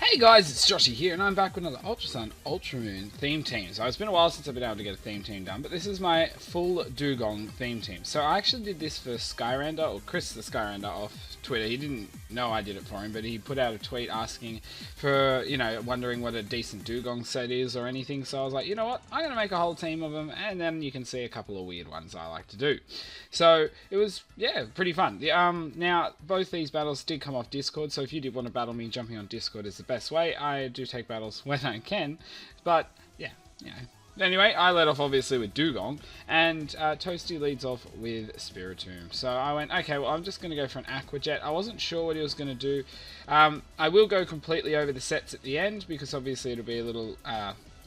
Hey guys, it's Joshy here, and I'm back with another Ultra Sun Ultra Moon theme team. So it's been a while since I've been able to get a theme team done, but this is my full Dewgong theme team. So I actually did this for Skyrander, or Chris the Skyrander off Twitter. He didn't know I did it for him, but he put out a tweet asking for, wondering what a decent Dewgong set is or anything. So I was like, you know what, I'm going to make a whole team of them, and then you can see a couple of weird ones I like to do. So it was, yeah, pretty fun. Now, both these battles did come off Discord, so if you did want to battle me, jumping on Discord is the best way. I do take battles when I can, but yeah, Anyway, I led off obviously with Dewgong, and Toasty leads off with Spiritomb. So I went, okay, well I'm just going to go for an Aqua Jet. I wasn't sure what he was going to do. I will go completely over the sets at the end, because obviously it'll be a little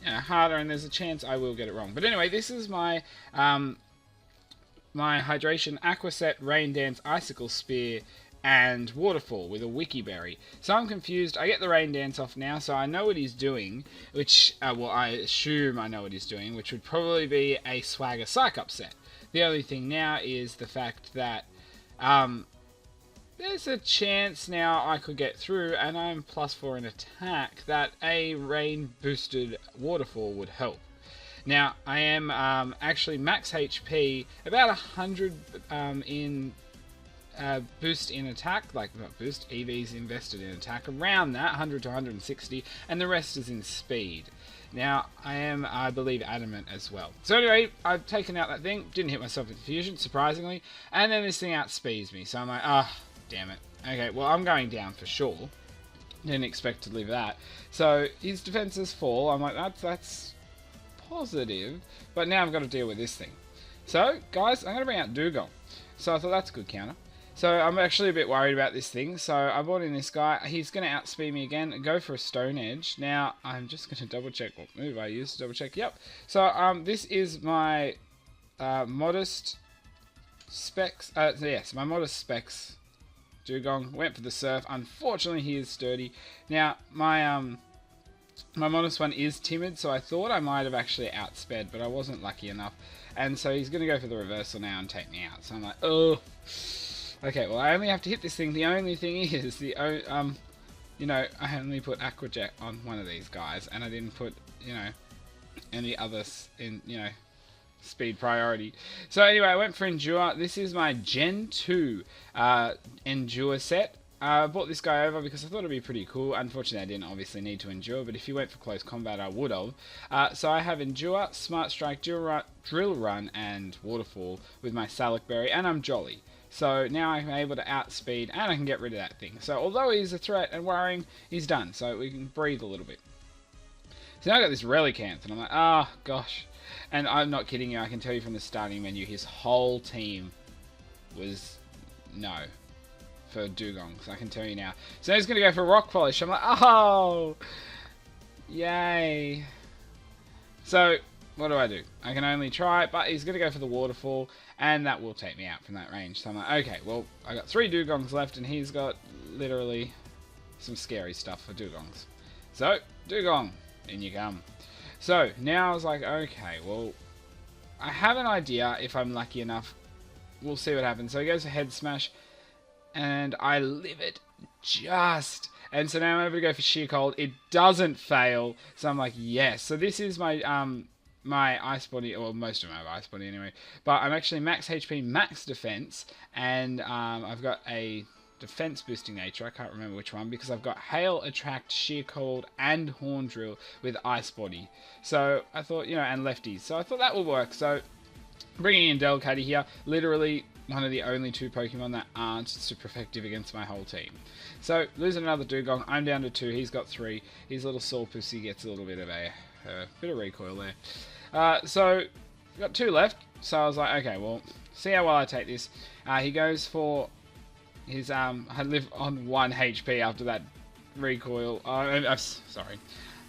harder, and there's a chance I will get it wrong. But anyway, this is my my Hydration Aqua Set, Rain Dance, Icicle Spear, and Waterfall with a Wiki Berry. So I'm confused. I get the Rain Dance off now, so I know what he's doing, which, well, I assume I know what he's doing, which would probably be a Swagger Psych Up set. The only thing now is the fact that there's a chance now I could get through, and I'm +4 in attack, that a Rain boosted Waterfall would help. Now, I am actually max HP, about 100 in boost in attack, like not boost, EVs invested in attack, around that, 100 to 160, and the rest is in speed. Now, I am, I believe, adamant as well. So anyway, I've taken out that thing, didn't hit myself with fusion, surprisingly, and then this thing outspeeds me, so I'm like, damn it. Okay, well, I'm going down for sure. Didn't expect to live that. So, his defenses fall, I'm like, that's positive, but now I've got to deal with this thing. So, guys, I'm going to bring out Dewgong. So I thought that's a good counter. So I'm actually a bit worried about this thing. So I brought in this guy. He's going to outspeed me again and go for a Stone Edge. Now, I'm just going to double check what move I used to double check. Yep. So this is my modest specs. Yes, my modest specs Dewgong. Went for the Surf. Unfortunately, he is sturdy. Now, my modest one is timid, so I thought I might have actually outsped, but I wasn't lucky enough. And so he's going to go for the reversal now and take me out. So I'm like, oh. Okay, well, I only have to hit this thing. The only thing is, I only put Aqua Jet on one of these guys, and I didn't put, any others in, speed priority. So anyway, I went for Endure. This is my Gen 2 Endure set. I brought this guy over because I thought it'd be pretty cool. Unfortunately, I didn't obviously need to Endure, but if you went for close combat, I would have. So I have Endure, Smart Strike, Drill Run, and Waterfall with my Salic Berry, and I'm Jolly. So now I'm able to outspeed, and I can get rid of that thing. So although he's a threat and worrying, he's done. So we can breathe a little bit. So now I got this Relicanth, and I'm like, gosh. And I'm not kidding you, I can tell you from the starting menu, his whole team was no for Dewgong, so I can tell you now. So he's going to go for Rock Polish. I'm like, oh, yay. So what do? I can only try, but he's going to go for the Waterfall, and that will take me out from that range. So I'm like, okay, well, I got 3 Dewgongs left, and he's got literally some scary stuff for Dewgongs. So, Dewgong, in you come. So, now I was like, okay, well, I have an idea if I'm lucky enough. We'll see what happens. So he goes for Head Smash, and I live it just. And so now I'm able to go for Sheer Cold. It doesn't fail, so I'm like, yes. So this is my my Ice Body, or most of my Ice Body anyway. But I'm actually max HP, max defense, and I've got a defense boosting nature. I can't remember which one, because I've got Hail, Attract, Sheer Cold, and Horn Drill with Ice Body. So I thought, and Lefties. So I thought that would work. So bringing in Delcatty here, literally one of the only 2 Pokemon that aren't super effective against my whole team. So losing another Dewgong, I'm down to 2. He's got 3. His little Saw Pussy gets a little bit of a bit of recoil there. So got 2 left. So I was like, okay, well, see how well I take this. He goes for his I live on 1 HP after that recoil. Sorry.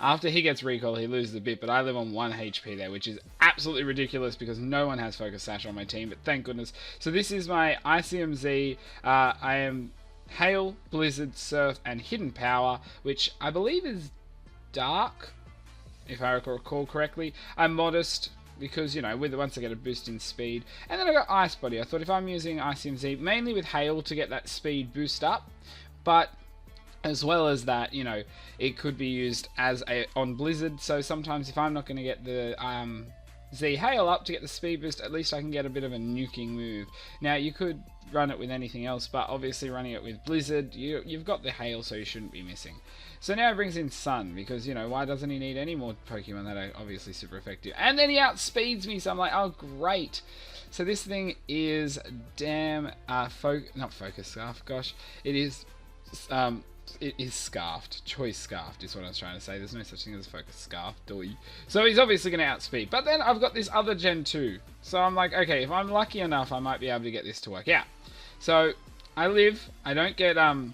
After he gets recoil, he loses a bit, but I live on 1 HP there, which is absolutely ridiculous because no one has Focus Sash on my team, but thank goodness. So this is my ICMZ. I am Hail, Blizzard, Surf, and Hidden Power, which I believe is Dark, if I recall correctly. I'm Modest, because, once I get a boost in speed. And then I got Ice Body. I thought if I'm using ICMZ, mainly with Hail to get that speed boost up, but As well as that, you know, it could be used as a on Blizzard. So sometimes if I'm not going to get the Z Hail up to get the speed boost, at least I can get a bit of a nuking move. Now you could run it with anything else, but obviously running it with Blizzard, you've got the Hail, so you shouldn't be missing. So now it brings in Sun, because, you know, why doesn't he need any more Pokemon that are obviously super effective? And then he outspeeds me, so I'm like, oh great. So this thing is damn not Focus Scarf, gosh, it is Scarfed. Choice Scarfed is what I was trying to say. There's no such thing as a Focus Scarf, doy. So he's obviously going to outspeed. But then I've got this other Gen 2. So I'm like, okay, if I'm lucky enough, I might be able to get this to work out. So I live. I don't get don't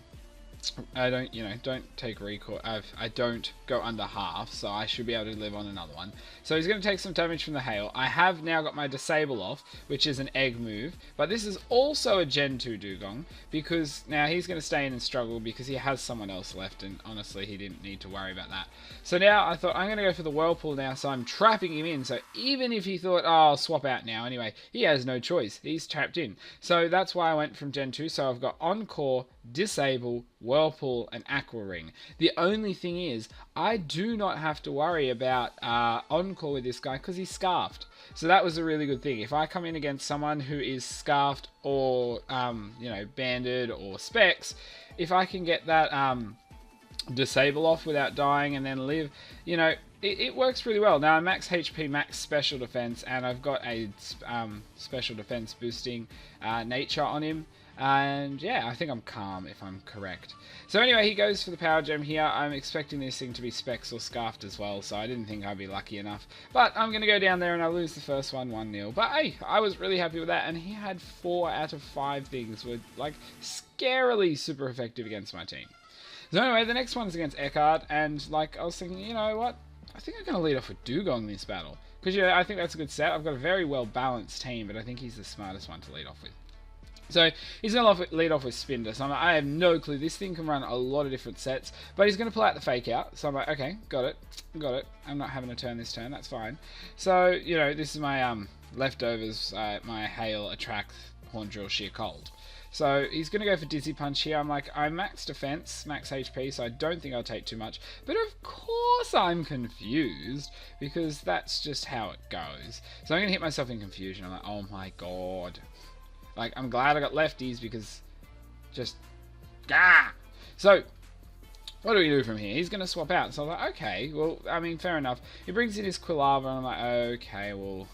take recoil. I don't go under half, so I should be able to live on another one. So he's going to take some damage from the Hail. I have now got my Disable off, which is an egg move, but this is also a Gen 2 Dewgong, because now he's going to stay in and struggle because he has someone else left, and honestly he didn't need to worry about that. So now I thought I'm going to go for the Whirlpool now, so I'm trapping him in, so even if he thought, oh, I'll swap out now anyway, he has no choice. He's trapped in. So that's why I went from Gen 2, so I've got Encore, Disable, Whirlpool, and Aqua Ring. The only thing is, I do not have to worry about Encore with this guy because he's Scarfed. So that was a really good thing. If I come in against someone who is Scarfed or, Banded or Specs, if I can get that Disable off without dying and then live, it works really well. Now I'm max HP, max special defense, and I've got a special defense boosting nature on him. And yeah, I think I'm calm if I'm correct. So anyway, he goes for the Power Gem here. I'm expecting this thing to be Specs or Scarfed as well, so I didn't think I'd be lucky enough. But I'm going to go down there and I lose the first one 1-0. But hey, I was really happy with that, and he had 4 out of 5 things were like scarily super effective against my team. So anyway, the next one's against Eckhart, and like I was thinking, you know what? I think I'm going to lead off with Dewgong this battle. Because I think that's a good set. I've got a very well balanced team, but I think he's the smartest one to lead off with. So he's going to lead off with Spinder. So I'm like, I have no clue. This thing can run a lot of different sets, but he's going to pull out the Fake Out. So I'm like, okay, got it. I'm not having a turn this turn. That's fine. So, this is my leftovers, my Hail, Attract, Horn Drill, Sheer Cold. So he's going to go for Dizzy Punch here. I'm like, I'm max defense, max HP, so I don't think I'll take too much. But of course I'm confused, because that's just how it goes. So I'm going to hit myself in confusion. I'm like, oh my god. Like, I'm glad I got lefties, because just... So, what do we do from here? He's going to swap out. So I was like, okay, well, I mean, fair enough. He brings in his Quilava, and I'm like, okay, well...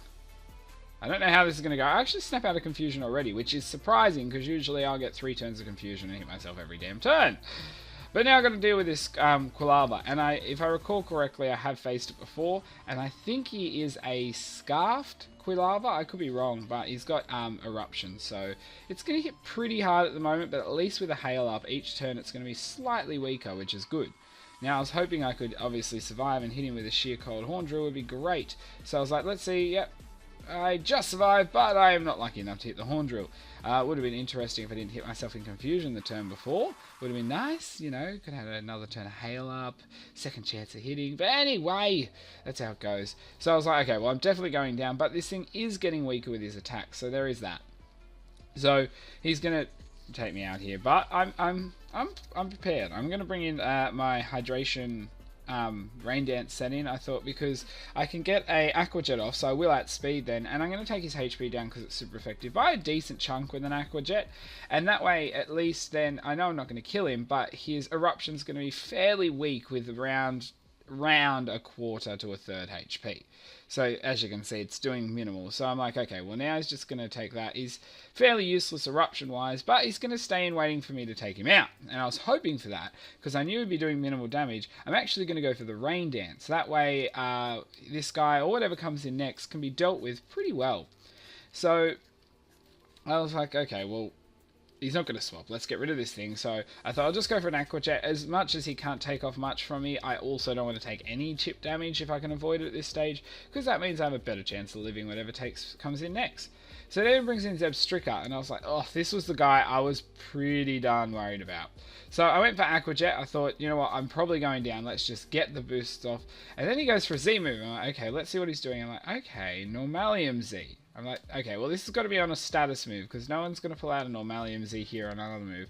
I don't know how this is going to go. I actually snap out of confusion already, which is surprising, because usually I'll get 3 turns of confusion and hit myself every damn turn. But now I've got to deal with this Quilava, and if I recall correctly, I have faced it before, and I think he is a Scarfed Quilava. I could be wrong, but he's got Eruption, so it's going to hit pretty hard at the moment, but at least with a Hail up, each turn it's going to be slightly weaker, which is good. Now I was hoping I could obviously survive, and hit him with a Sheer Cold Horn Drill would be great. So I was like, let's see, yep. I just survived, but I am not lucky enough to hit the Horn Drill. Would have been interesting if I didn't hit myself in confusion the turn before. Would have been nice, could have had another turn of Hail up, second chance of hitting. But anyway, that's how it goes. So I was like, okay, well, I'm definitely going down, but this thing is getting weaker with his attacks, so there is that. So he's gonna take me out here, but I'm prepared. I'm gonna bring in my Hydration Rain Dance set in, I thought, because I can get a Aqua Jet off, so I will outspeed then, and I'm going to take his HP down because it's super effective by a decent chunk with an Aqua Jet, and that way at least then I know I'm not going to kill him, but his Eruption's going to be fairly weak with around a quarter to a third HP. So as you can see, it's doing minimal. So I'm like, okay, well now he's just going to take that. He's fairly useless eruption wise, but he's going to stay in waiting for me to take him out. And I was hoping for that, because I knew he'd be doing minimal damage. I'm actually going to go for the Rain Dance. That way this guy, or whatever comes in next, can be dealt with pretty well. So I was like, okay, well, he's not going to swap. Let's get rid of this thing. So I thought I'll just go for an Aqua Jet. As much as he can't take off much from me, I also don't want to take any chip damage if I can avoid it at this stage, because that means I have a better chance of living whatever comes in next. So then it brings in Zebstrika, and I was like, oh, this was the guy I was pretty darn worried about. So I went for Aqua Jet. I thought, you know what, I'm probably going down. Let's just get the boost off. And then he goes for a Z move. I'm like, okay, let's see what he's doing. I'm like, okay, Normalium Z. I'm like, okay, well, this has got to be on a status move, because no one's going to pull out a Normalium Z here on another move.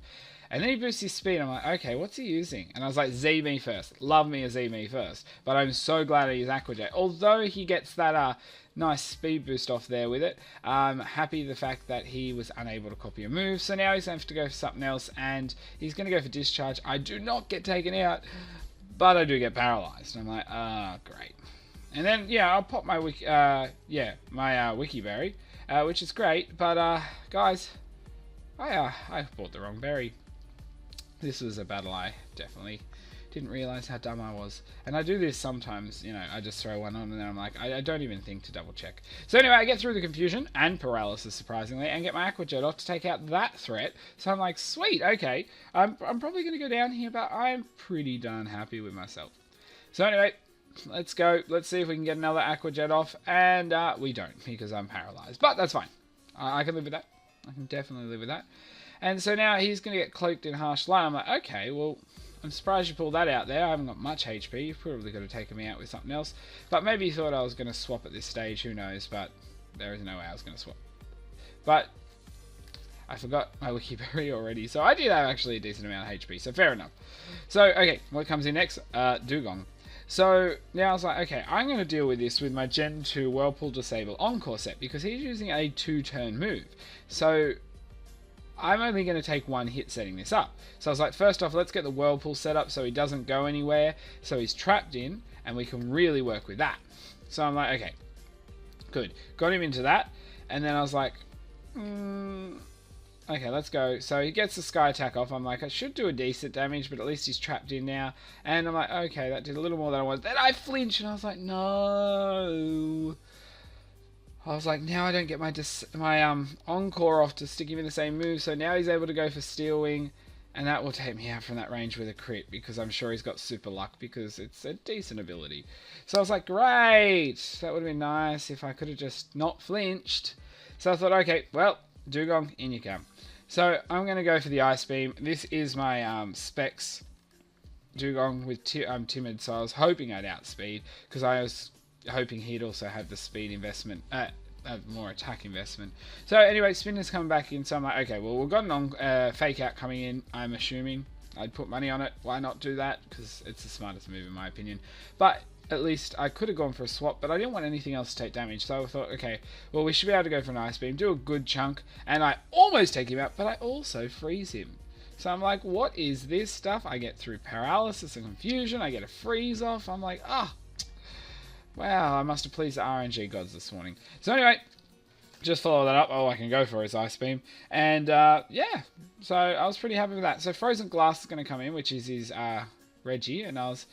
And then he boosts his speed. I'm like, okay, what's he using? And I was like, Z me first. Love me a Z me first. But I'm so glad I use Aqua Jet. Although he gets that nice speed boost off there with it, I'm happy the fact that he was unable to copy a move. So now he's going to have to go for something else, and he's going to go for Discharge. I do not get taken out, but I do get paralyzed. I'm like, great. And then, yeah, I'll pop my Wiki Berry, which is great. But, guys, I bought the wrong berry. This was a battle I definitely didn't realize how dumb I was. And I do this sometimes, you know, I just throw one on and then I'm like, I don't even think to double check. So anyway, I get through the confusion and paralysis, surprisingly, and get my Aqua Jet off to take out that threat. So I'm like, sweet, okay. I'm probably going to go down here, but I'm pretty darn happy with myself. So anyway, let's go. Let's see if we can get another Aqua Jet off. And we don't, because I'm paralyzed. But that's fine. I can live with that. I can definitely live with that. And so now he's going to get cloaked in Harsh Light. I'm like, okay, well, I'm surprised you pulled that out there. I haven't got much HP. You've probably got to take me out with something else. But maybe you thought I was going to swap at this stage. Who knows? But there is no way I was going to swap. But I forgot my Wiki Berry already. So I did have actually a decent amount of HP. So fair enough. So, okay, what comes in next? Dewgong. So now I was like, okay, I'm going to deal with this with my Gen 2 Whirlpool Disable Encore set, because he's using a 2-turn move. So I'm only going to take one hit setting this up. So I was like, first off, let's get the Whirlpool set up so he doesn't go anywhere, so he's trapped in, and we can really work with that. So I'm like, okay, good. Got him into that, and then I was like, okay, let's go. So he gets the Sky Attack off. I'm like, I should do a decent damage, but at least he's trapped in now. And I'm like, okay, that did a little more than I wanted. Then I flinch, and I was like, no. I was like, now I don't get my Encore off to stick him in the same move. So now he's able to go for Steel Wing, and that will take me out from that range with a crit, because I'm sure he's got super luck, because it's a decent ability. So I was like, great. That would have been nice if I could have just not flinched. So I thought, okay, well, Dewgong, in you come. So I'm going to go for the Ice Beam. This is my Specs Dewgong with Timid, so I was hoping I'd outspeed, because I was hoping he'd also have the speed investment, more attack investment. So anyway, Spinner's coming back in, so I'm like, okay, well, we've got an Fake Out coming in, I'm assuming. I'd put money on it. Why not do that? Because it's the smartest move in my opinion. But at least I could have gone for a swap, but I didn't want anything else to take damage. So I thought, okay, well, we should be able to go for an Ice Beam, do a good chunk, and I almost take him out, but I also freeze him. So I'm like, what is this stuff? I get through paralysis and confusion. I get a freeze off. I'm like, wow, I must have pleased the RNG gods this morning. So anyway, just follow that up. All I can go for is Ice Beam. And yeah, so I was pretty happy with that. So Frozen Glass is going to come in, which is his Reggie, and I was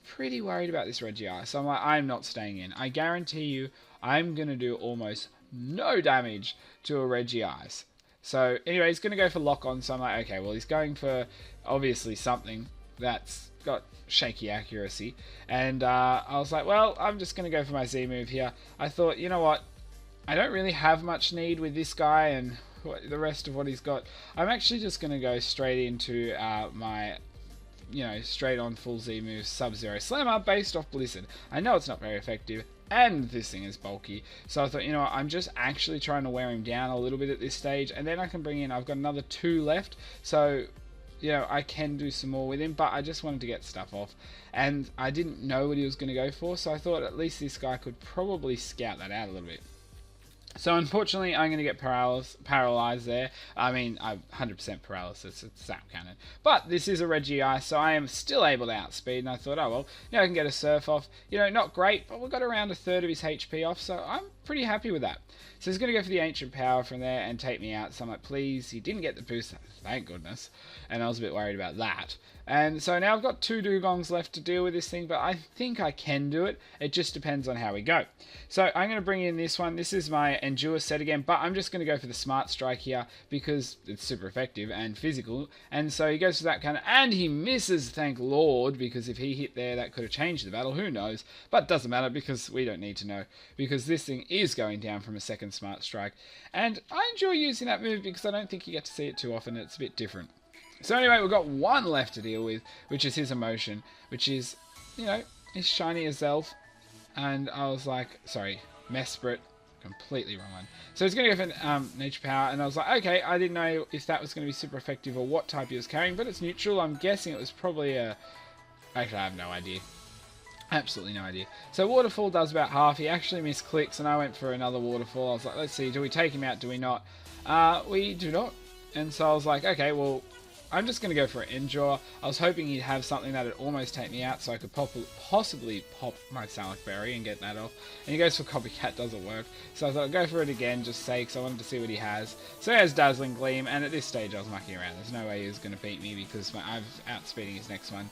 pretty worried about this Reggie-Ice. So I'm like, I'm not staying in. I guarantee you I'm going to do almost no damage to a Reggie-Ice. So anyway, he's going to go for Lock-On. So I'm like, okay, well, he's going for obviously something that's got shaky accuracy. And I was like, well, I'm just going to go for my Z move here. I thought, you know what? I don't really have much need with this guy and the rest of what he's got. I'm actually just going to go straight into my, straight on full Z move Sub-Zero Slammer based off Blizzard. I know it's not very effective, and this thing is bulky. So I thought, you know what, I'm just actually trying to wear him down a little bit at this stage, and then I can bring in, I've got another 2 left, so I can do some more with him, but I just wanted to get stuff off. And I didn't know what he was going to go for, so I thought at least this guy could probably scout that out a little bit. So unfortunately, I'm going to get paralyzed there. I mean, 100% paralysis. It's Zap Cannon. But this is a Reggie-Ice, so I am still able to outspeed. And I thought, oh, well, I can get a Surf off. Not great, but we've got around a third of his HP off, so I'm pretty happy with that. So he's going to go for the Ancient Power from there and take me out. So I'm like, please, he didn't get the boost. Thank goodness. And I was a bit worried about that. And so now I've got 2 Dewgongs left to deal with this thing, but I think I can do it. It just depends on how we go. So I'm going to bring in this one. This is my Endure set again, but I'm just going to go for the Smart Strike here because it's super effective and physical. And so he goes for that kind of, and he misses, thank Lord, because if he hit there, that could have changed the battle. Who knows? But it doesn't matter because we don't need to know, because this thing is going down from a second Smart Strike. And I enjoy using that move because I don't think you get to see it too often. It's a bit different. So anyway, we've got 1 left to deal with, which is his Emotion, which is, he's shiny as Elf. And I was like, sorry, Mesprit. Completely wrong one. So he's going to go for Nature Power, and I was like, okay, I didn't know if that was going to be super effective or what type he was carrying, but it's neutral. I'm guessing it was probably a... Actually, I have no idea. Absolutely no idea. So Waterfall does about half. He actually misclicks, and I went for another Waterfall. I was like, let's see, do we take him out, do we not? We do not. And so I was like, okay, well, I'm just going to go for an Endure. I was hoping he'd have something that would almost take me out so I could possibly pop my Salic Berry and get that off. And he goes for Copycat, doesn't work. So I thought I'd go for it again, just say, because I wanted to see what he has. So he has Dazzling Gleam, and at this stage I was mucking around. There's no way he was going to beat me because I'm outspeeding his next one.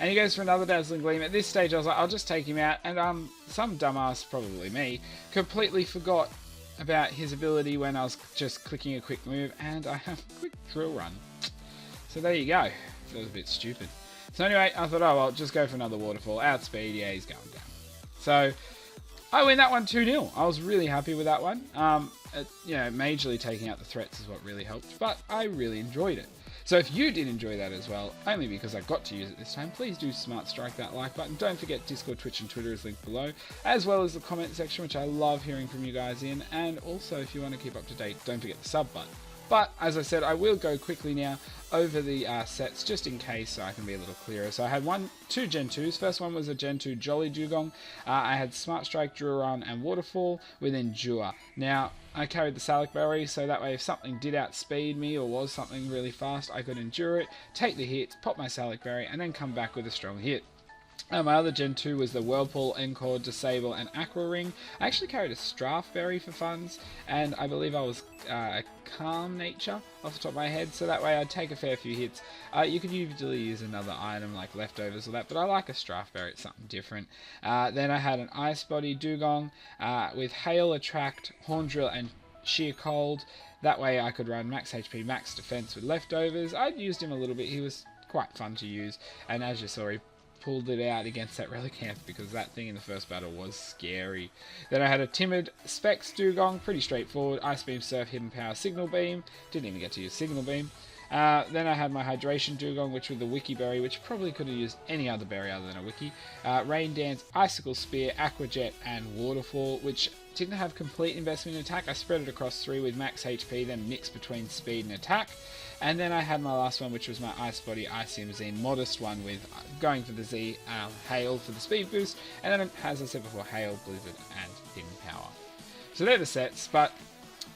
And he goes for another Dazzling Gleam. At this stage I was like, I'll just take him out. And some dumbass, probably me, completely forgot about his ability when I was just clicking a quick move, and I have a quick Drill Run. So there you go. That was a bit stupid. So anyway, I thought, oh well, just go for another Waterfall. Outspeed, yeah, he's going down. So I win that one 2-0. I was really happy with that one. You know, majorly taking out the threats is what really helped, but I really enjoyed it. So if you did enjoy that as well, only because I got to use it this time, please do smart strike that like button. Don't forget Discord, Twitch and Twitter is linked below, as well as the comment section, which I love hearing from you guys in. And also, if you want to keep up to date, don't forget the sub button. But, as I said, I will go quickly now over the sets, just in case, so I can be a little clearer. So I had two Gen 2s. First one was a Gen 2 Jolly Dewgong. I had Smart Strike, Duran, and Waterfall with Endure. Now, I carried the Salic Berry, so that way if something did outspeed me or was something really fast, I could endure it, take the hits, pop my Salic Berry, and then come back with a strong hit. My other Gen 2 was the Whirlpool, Encore, Disable, and Aqua Ring. I actually carried a Straff Berry for funds, and I believe I was a Calm Nature off the top of my head, so that way I'd take a fair few hits. You could usually use another item like Leftovers or that, but I like a Straff Berry, it's something different. Then I had an Ice Body Dewgong with Hail, Attract, Horn Drill, and Sheer Cold. That way I could run max HP, max defense with Leftovers. I'd used him a little bit, he was quite fun to use, and as you saw, he pulled it out against that Relicanth because that thing in the first battle was scary. Then I had a Timid Specs Dewgong, pretty straightforward. Ice Beam, Surf, Hidden Power, Signal Beam. Didn't even get to use Signal Beam. Then I had my Hydration Dewgong, which was the Wiki Berry, which probably could have used any other berry other than a Wiki. Rain Dance, Icicle Spear, Aqua Jet, and Waterfall, which didn't have complete investment in attack. I spread it across 3 with max HP, then mixed between speed and attack. And then I had my last one, which was my Ice Body, Icium Z, modest one with going for the Z, Hail for the speed boost, and then, as I said before, Hail, Blizzard, and Hidden Power. So they're the sets, but,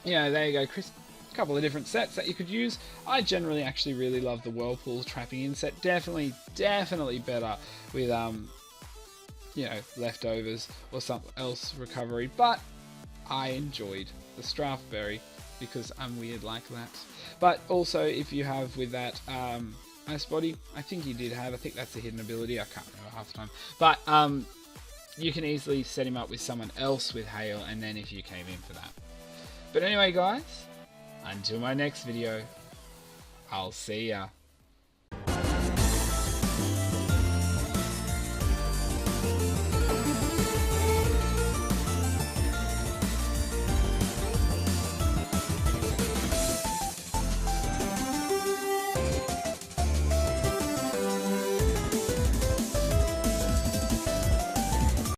you know, there you go, Chris. A couple of different sets that you could use. I generally actually really love the Whirlpool Trapping In set. Definitely better with, you know, Leftovers or something else recovery, but I enjoyed the Straff Berry because I'm weird like that. But also, if you have with that Ice Body, I think you did have, I think that's the hidden ability, I can't remember half the time, but you can easily set him up with someone else with Hail, and then if you came in for that. But anyway guys, until my next video, I'll see ya.